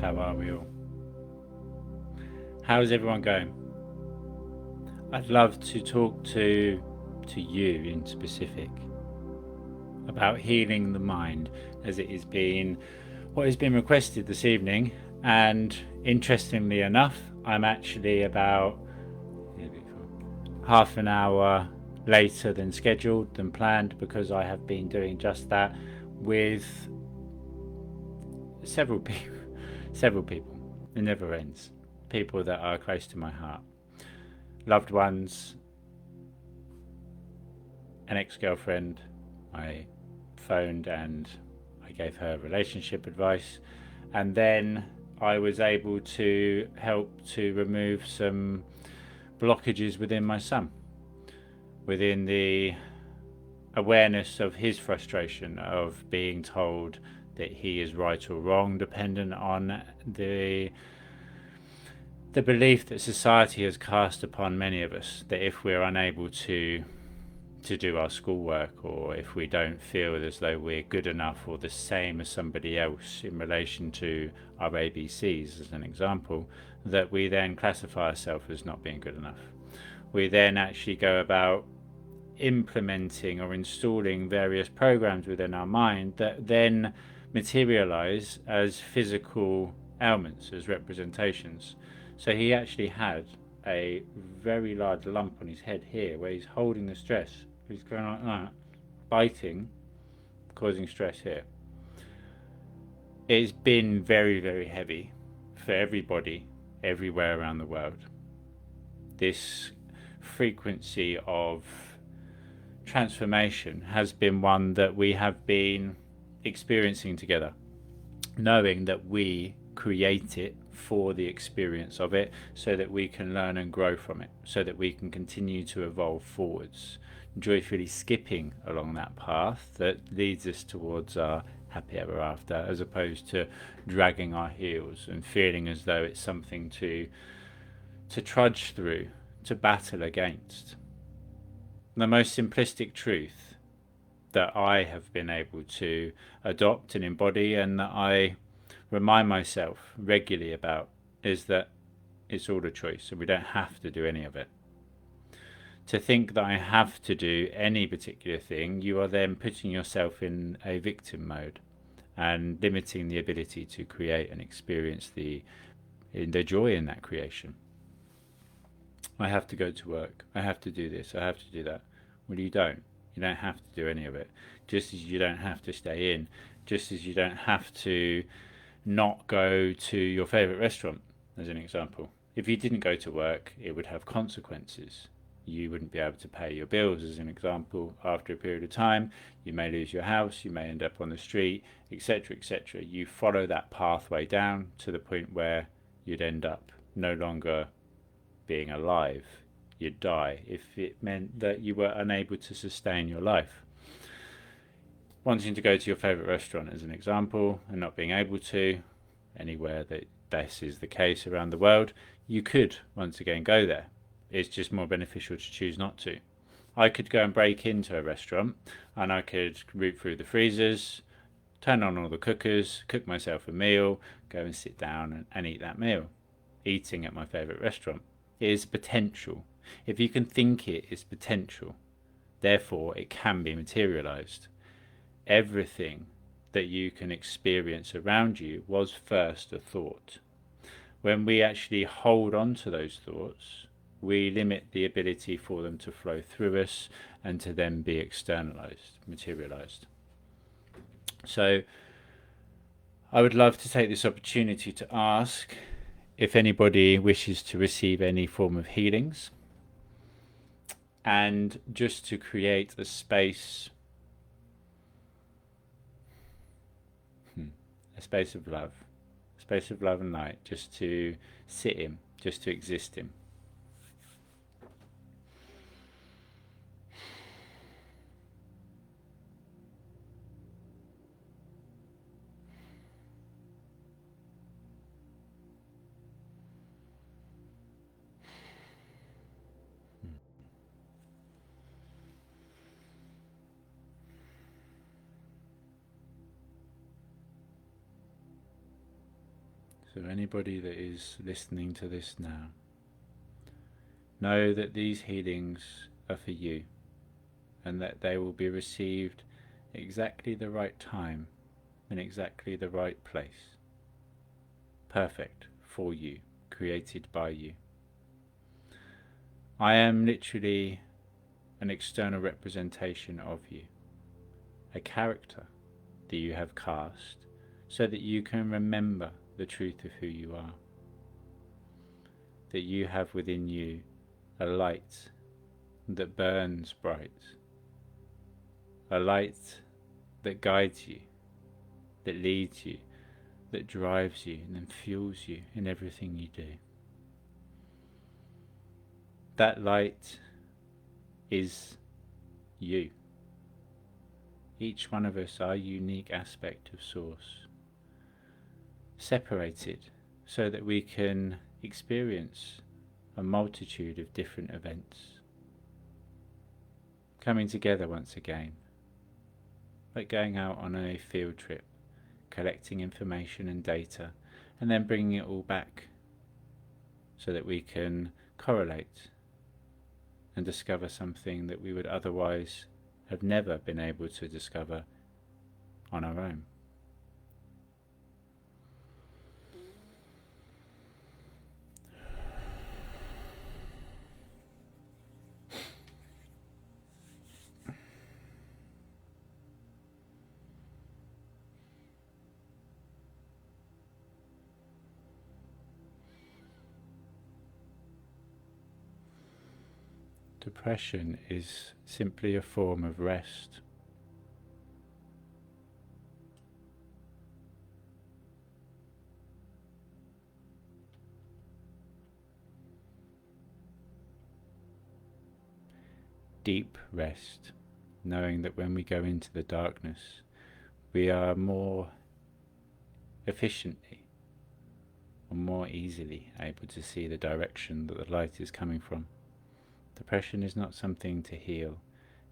How are we all? How's everyone going? I'd love to talk to you in specific about healing the mind, as it has been what has been requested this evening. And interestingly enough, I'm actually about half an hour later than scheduled, than planned, because I have been doing just that with several people. It never ends. People that are close to my heart, loved ones, an ex-girlfriend. I phoned and I gave her relationship advice, and then I was able to help to remove some blockages within my son, within the awareness of his frustration of being told that he is right or wrong, dependent on the belief that society has cast upon many of us, that if we're unable to do our schoolwork, or if we don't feel as though we're good enough or the same as somebody else in relation to our ABCs, as an example, that we then classify ourselves as not being good enough. We then actually go about implementing or installing various programs within our mind that then materialize as physical ailments, as representations. So he actually had a very large lump on his head here where he's holding the stress. He's going like that, biting, causing stress here. It's been very, very heavy for everybody everywhere around the world. This frequency of transformation has been one that we have been experiencing together, knowing that we create it for the experience of it, so that we can learn and grow from it, so that we can continue to evolve forwards, joyfully skipping along that path that leads us towards our happy ever after, as opposed to dragging our heels and feeling as though it's something to trudge through, to battle against. The most simplistic truth that I have been able to adopt and embody, and that I remind myself regularly about, is that it's all a choice and we don't have to do any of it. To think that I have to do any particular thing, you are then putting yourself in a victim mode and limiting the ability to create and experience the joy in that creation. I have to go to work, I have to do this, I have to do that. Well, you don't. You don't have to do any of it. Just as you don't have to stay in, just as you don't have to not go to your favourite restaurant, as an example. If you didn't go to work, it would have consequences. You wouldn't be able to pay your bills, as an example, after a period of time. You may lose your house, you may end up on the street, etc., etc. You follow that pathway down to the point where you'd end up no longer being alive. You'd die if it meant that you were unable to sustain your life. Wanting to go to your favourite restaurant, as an example, and not being able to, anywhere that this is the case around the world, you could once again go there. It's just more beneficial to choose not to. I could go and break into a restaurant and I could root through the freezers, turn on all the cookers, cook myself a meal, go and sit down and eat that meal. Eating at my favourite restaurant is potential. If you can think it is potential, therefore it can be materialised. Everything that you can experience around you was first a thought. When we actually hold on to those thoughts, we limit the ability for them to flow through us and to then be externalized, materialized. So I would love to take this opportunity to ask if anybody wishes to receive any form of healings, and just to create a space of love, a space of love and light, just to sit in, just to exist in. So anybody that is listening to this now, know that these healings are for you, and that they will be received exactly the right time in exactly the right place. Perfect for you, created by you. I am literally an external representation of you, a character that you have cast so that you can remember the truth of who you are, that you have within you a light that burns bright, a light that guides you, that leads you, that drives you and then fuels you in everything you do. That light is you. Each one of us are a unique aspect of Source, separated so that we can experience a multitude of different events, coming together once again, like going out on a field trip, collecting information and data, and then bringing it all back so that we can correlate and discover something that we would otherwise have never been able to discover on our own. Depression is simply a form of rest. Deep rest, knowing that when we go into the darkness, we are more efficiently or more easily able to see the direction that the light is coming from. Depression is not something to heal,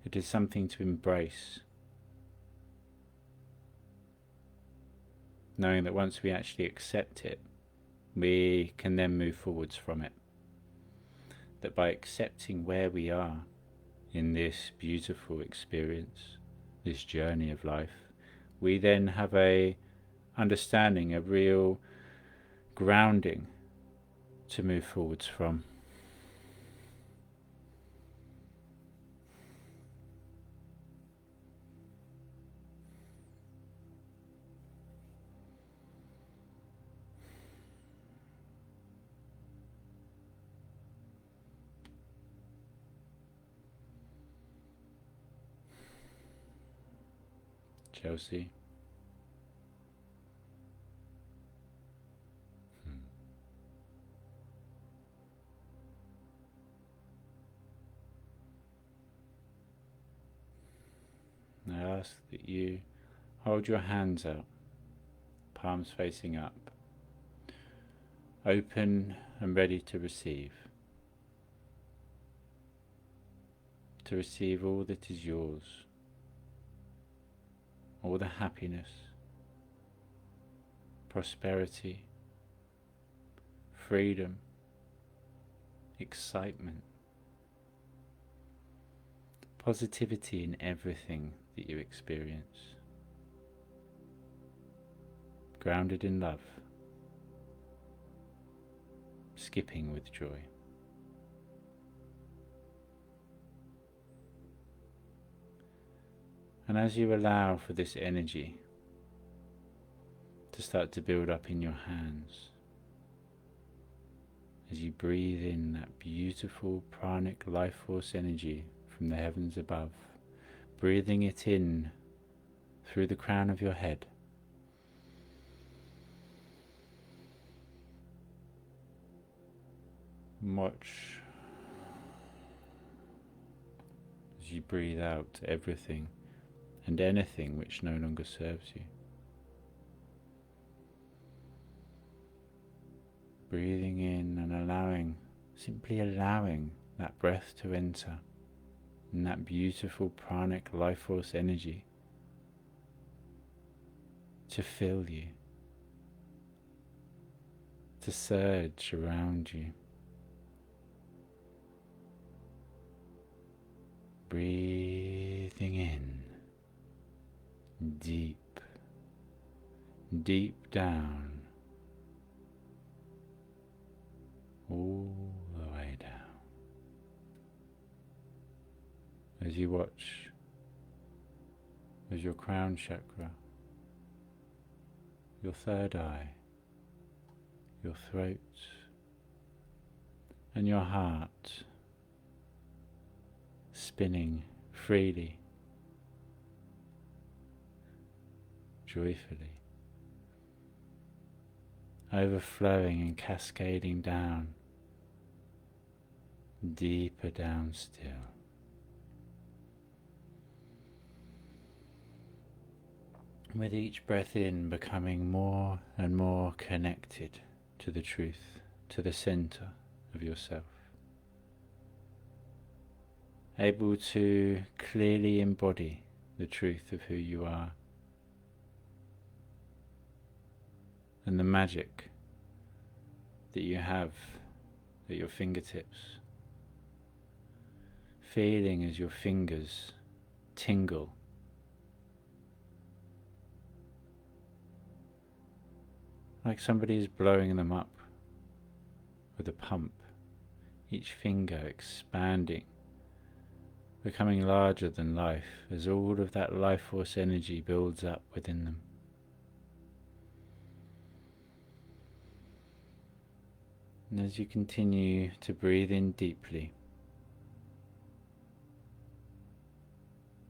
it is something to embrace. Knowing that once we actually accept it, we can then move forwards from it. That by accepting where we are in this beautiful experience, this journey of life, we then have a understanding, a real grounding to move forwards from. Chelsea. I ask that you hold your hands out, palms facing up, open and ready to receive all that is yours, all the happiness, prosperity, freedom, excitement, positivity in everything that you experience, grounded in love, skipping with joy. And as you allow for this energy to start to build up in your hands, as you breathe in that beautiful pranic life force energy from the heavens above, breathing it in through the crown of your head, watch as you breathe out everything and anything which no longer serves you. Breathing in and allowing, simply allowing that breath to enter, and that beautiful pranic life force energy to fill you, to surge around you. Breathing in, deep, deep down, all the way down. As you watch as your crown chakra, your third eye, your throat, and your heart spinning freely, joyfully, overflowing and cascading down, deeper down still. With each breath in, becoming more and more connected to the truth, to the center of yourself. Able to clearly embody the truth of who you are and the magic that you have at your fingertips. Feeling as your fingers tingle, like somebody is blowing them up with a pump, each finger expanding, becoming larger than life as all of that life force energy builds up within them. And as you continue to breathe in deeply,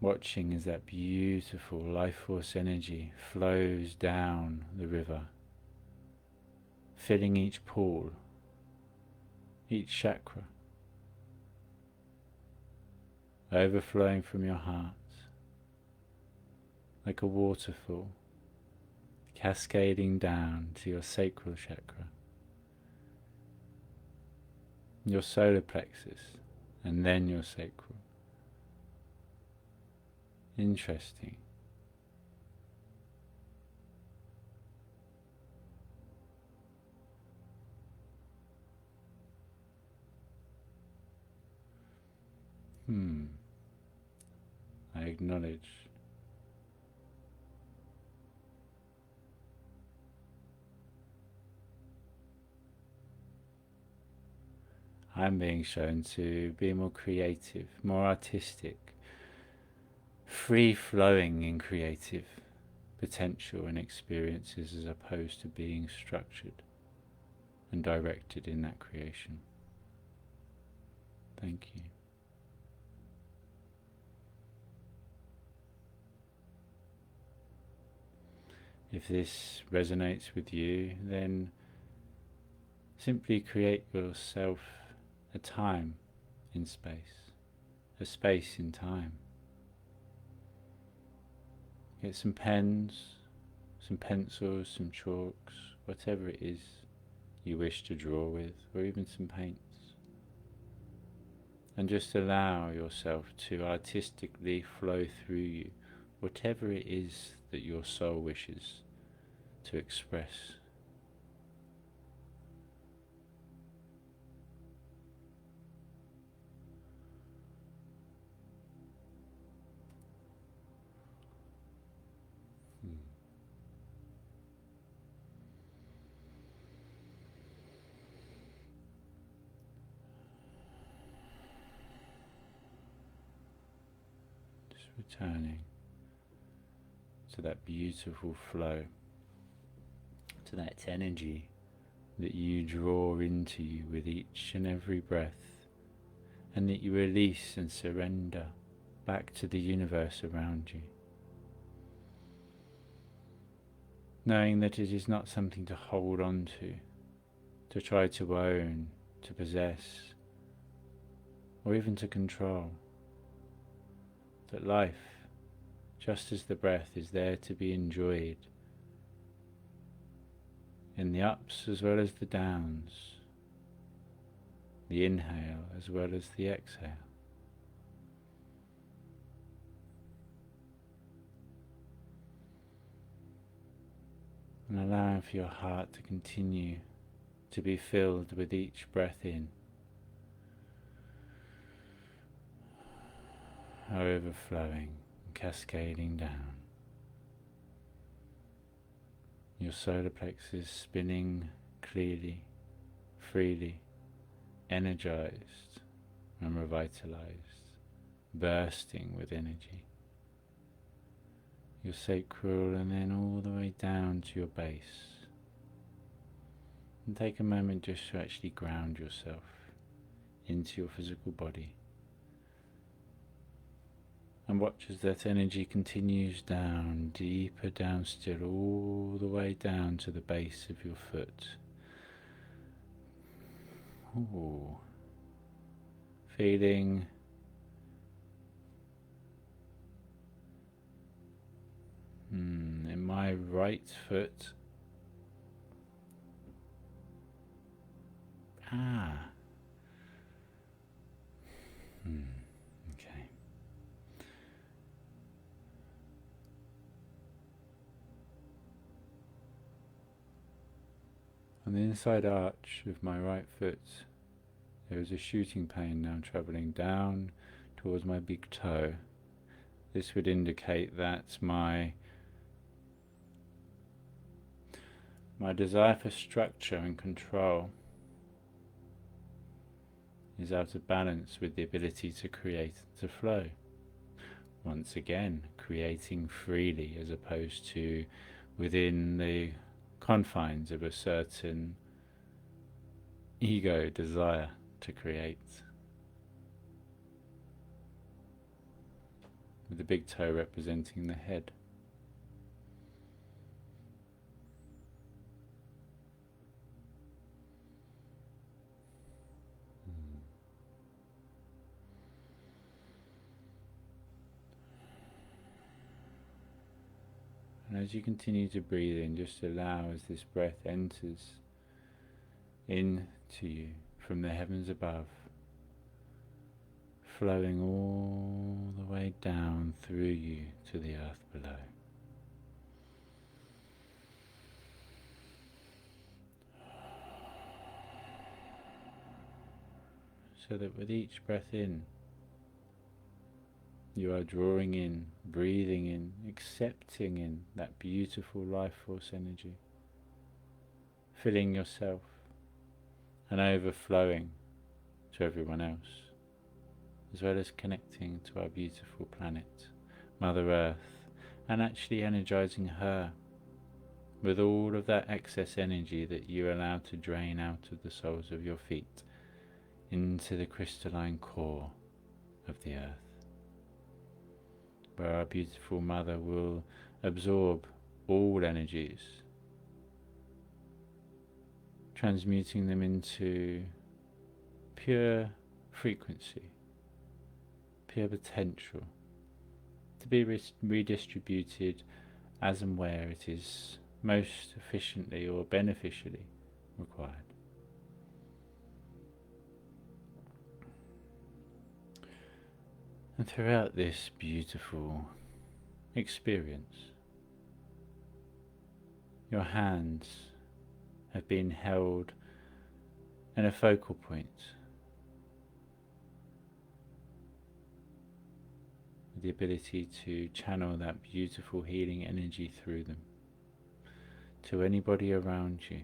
watching as that beautiful life force energy flows down the river, filling each pool, each chakra, overflowing from your heart like a waterfall, cascading down to your sacral chakra, your solar plexus, and then your sacral. Interesting. I acknowledge. I'm being shown to be more creative, more artistic, free-flowing in creative potential and experiences as opposed to being structured and directed in that creation. Thank you. If this resonates with you, then simply create yourself a time in space, a space in time. Get some pens, some pencils, some chalks, whatever it is you wish to draw with, or even some paints. And just allow yourself to artistically flow through you, whatever it is that your soul wishes to express. Just returning to that beautiful flow, to that energy that you draw into you with each and every breath, and that you release and surrender back to the universe around you. Knowing that it is not something to hold on to try to own, to possess, or even to control. That life, just as the breath, is there to be enjoyed in the ups as well as the downs, the inhale as well as the exhale. And allowing for your heart to continue to be filled with each breath in, overflowing and cascading down. Your solar plexus spinning clearly, freely, energized and revitalized, bursting with energy. Your sacral, and then all the way down to your base. And take a moment just to actually ground yourself into your physical body. And watch as that energy continues down, deeper down still, all the way down to the base of your foot. Ooh. Feeling in my right foot. Okay. On the inside arch of my right foot, there is a shooting pain now travelling down towards my big toe. This would indicate that my desire for structure and control is out of balance with the ability to create, to flow. Once again, creating freely as opposed to within the confines of a certain ego desire to create. With the big toe representing the head. And as you continue to breathe in, just allow as this breath enters into you from the heavens above, flowing all the way down through you to the earth below. So that with each breath in, you are drawing in, breathing in, accepting in that beautiful life force energy, filling yourself and overflowing to everyone else, as well as connecting to our beautiful planet, Mother Earth, and actually energizing her with all of that excess energy that you allow to drain out of the soles of your feet into the crystalline core of the earth, where our beautiful Mother will absorb all energies, transmuting them into pure frequency, pure potential, to be redistributed as and where it is most efficiently or beneficially required. And throughout this beautiful experience, your hands have been held in a focal point, with the ability to channel that beautiful healing energy through them to anybody around you.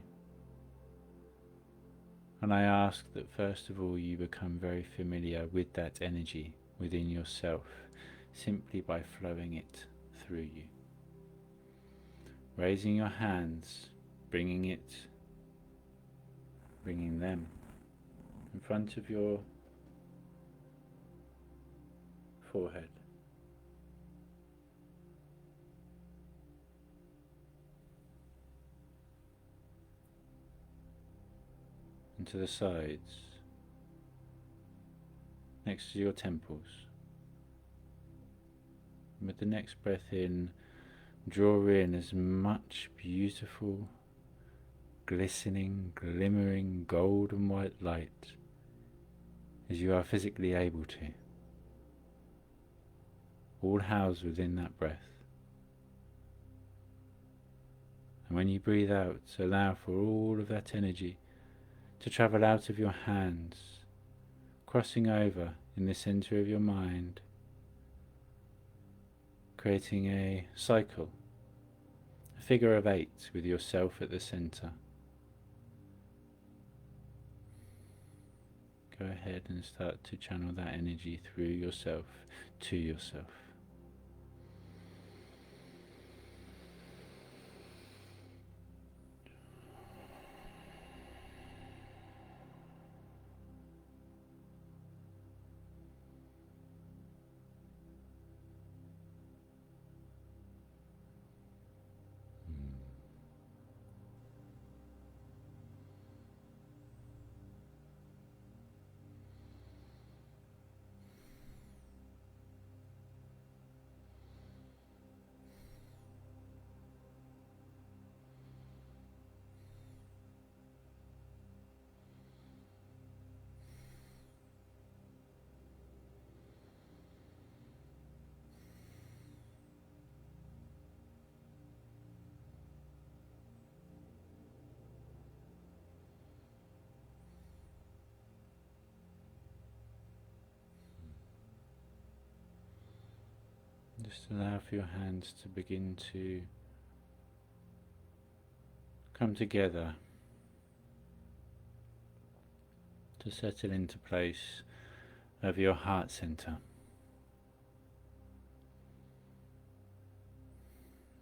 And I ask that first of all you become very familiar with that energy within yourself, simply by flowing it through you. Raising your hands, bringing them in front of your forehead. And to the sides, next to your temples. And with the next breath in, draw in as much beautiful, glistening, glimmering, gold and white light as you are physically able to, all housed within that breath. And when you breathe out, allow for all of that energy to travel out of your hands, crossing over in the center of your mind, creating a cycle, a figure of 8 with yourself at the center. Go ahead and start to channel that energy through yourself to yourself. Just allow for your hands to begin to come together, to settle into place over your heart center.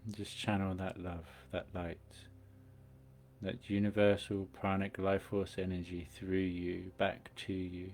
Just channel that love, that light, that universal pranic life force energy through you, back to you.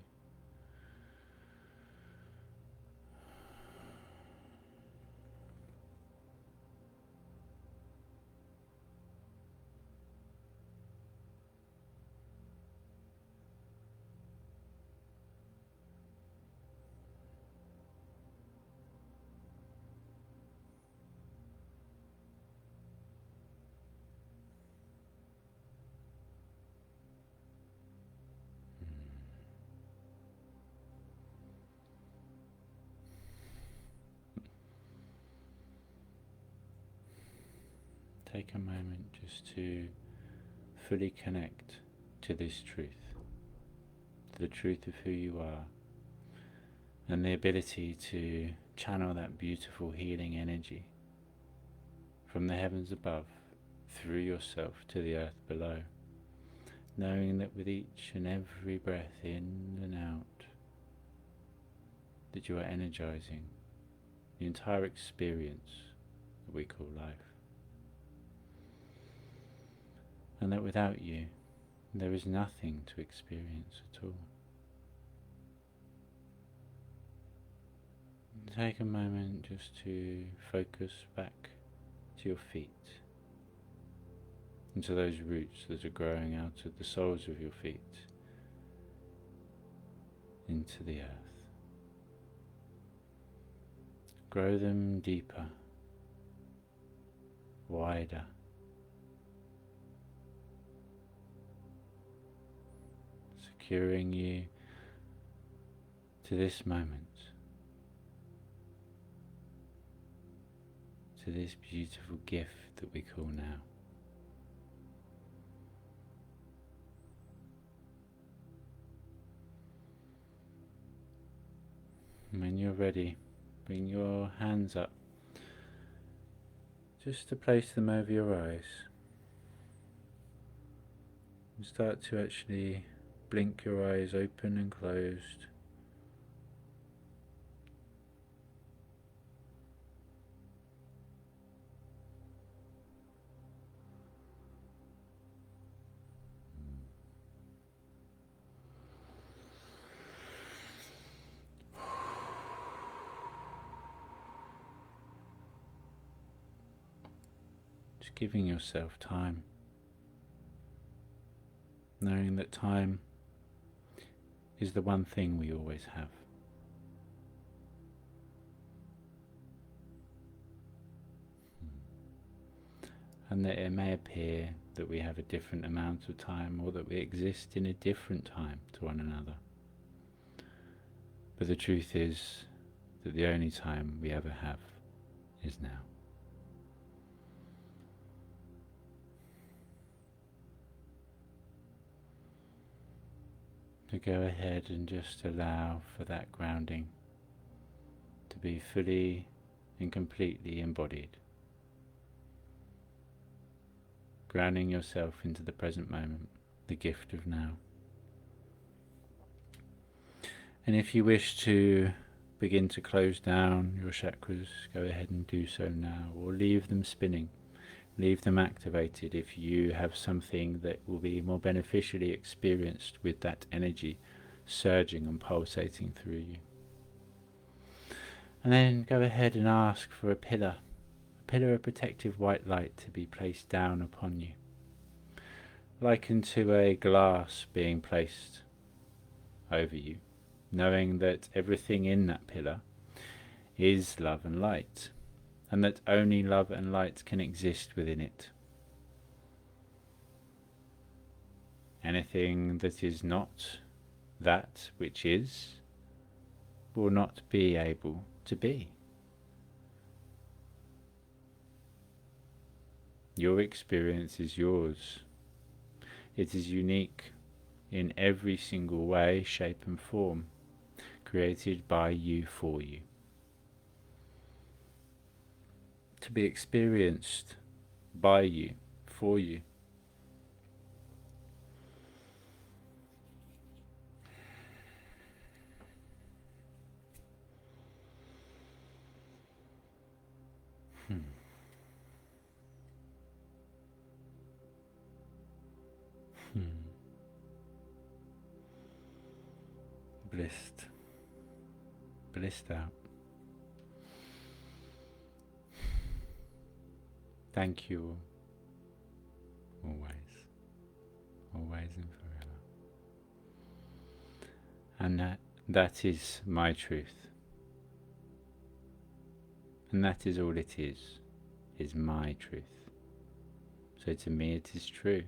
Take a moment just to fully connect to this truth, to the truth of who you are, and the ability to channel that beautiful healing energy from the heavens above through yourself to the earth below, knowing that with each and every breath in and out that you are energizing the entire experience that we call life. And that without you, there is nothing to experience at all. Take a moment just to focus back to your feet, into those roots that are growing out of the soles of your feet, into the earth. Grow them deeper, wider, securing you to this moment, to this beautiful gift that we call now. And when you're ready, bring your hands up just to place them over your eyes and start to actually blink your eyes open and closed. Just giving yourself time, knowing that time is the one thing we always have. And that it may appear that we have a different amount of time, or that we exist in a different time to one another. But the truth is that the only time we ever have is now. to go ahead and just allow for that grounding to be fully and completely embodied. Grounding yourself into the present moment, the gift of now. And if you wish to begin to close down your chakras, go ahead and do so now, or leave them spinning, leave them activated if you have something that will be more beneficially experienced with that energy surging and pulsating through you. And then go ahead and ask for a pillar of protective white light to be placed down upon you, likened to a glass being placed over you, knowing that everything in that pillar is love and light, and that only love and light can exist within it. Anything that is not that which is will not be able to be. Your experience is yours. It is unique in every single way, shape and form, created by you for you. To be experienced by you, for you. Blissed out. Thank you always and forever. And that is my truth. And that is all it is my truth. So to me it is true.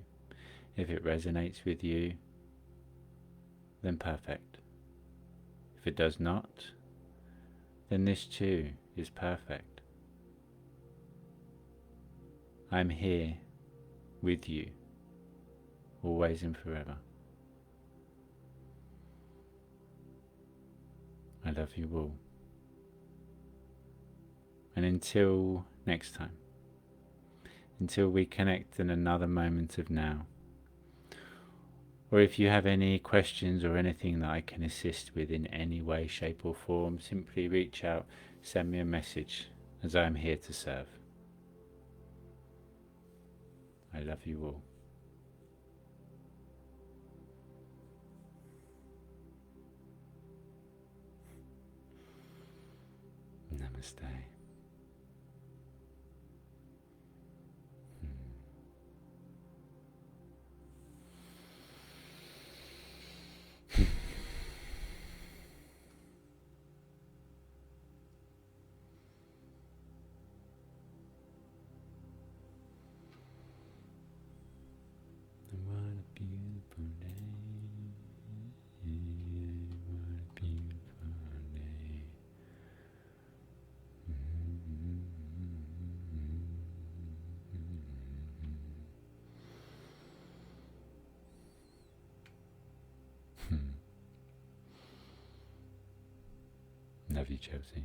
If it resonates with you, then perfect. If it does not, then this too is perfect. I'm here with you, always and forever. I love you all. And until next time, until we connect in another moment of now, or if you have any questions or anything that I can assist with in any way, shape or form, simply reach out, send me a message, as I am here to serve. I love you all. Namaste. What a beautiful day. What a beautiful day. Love you, Chelsea.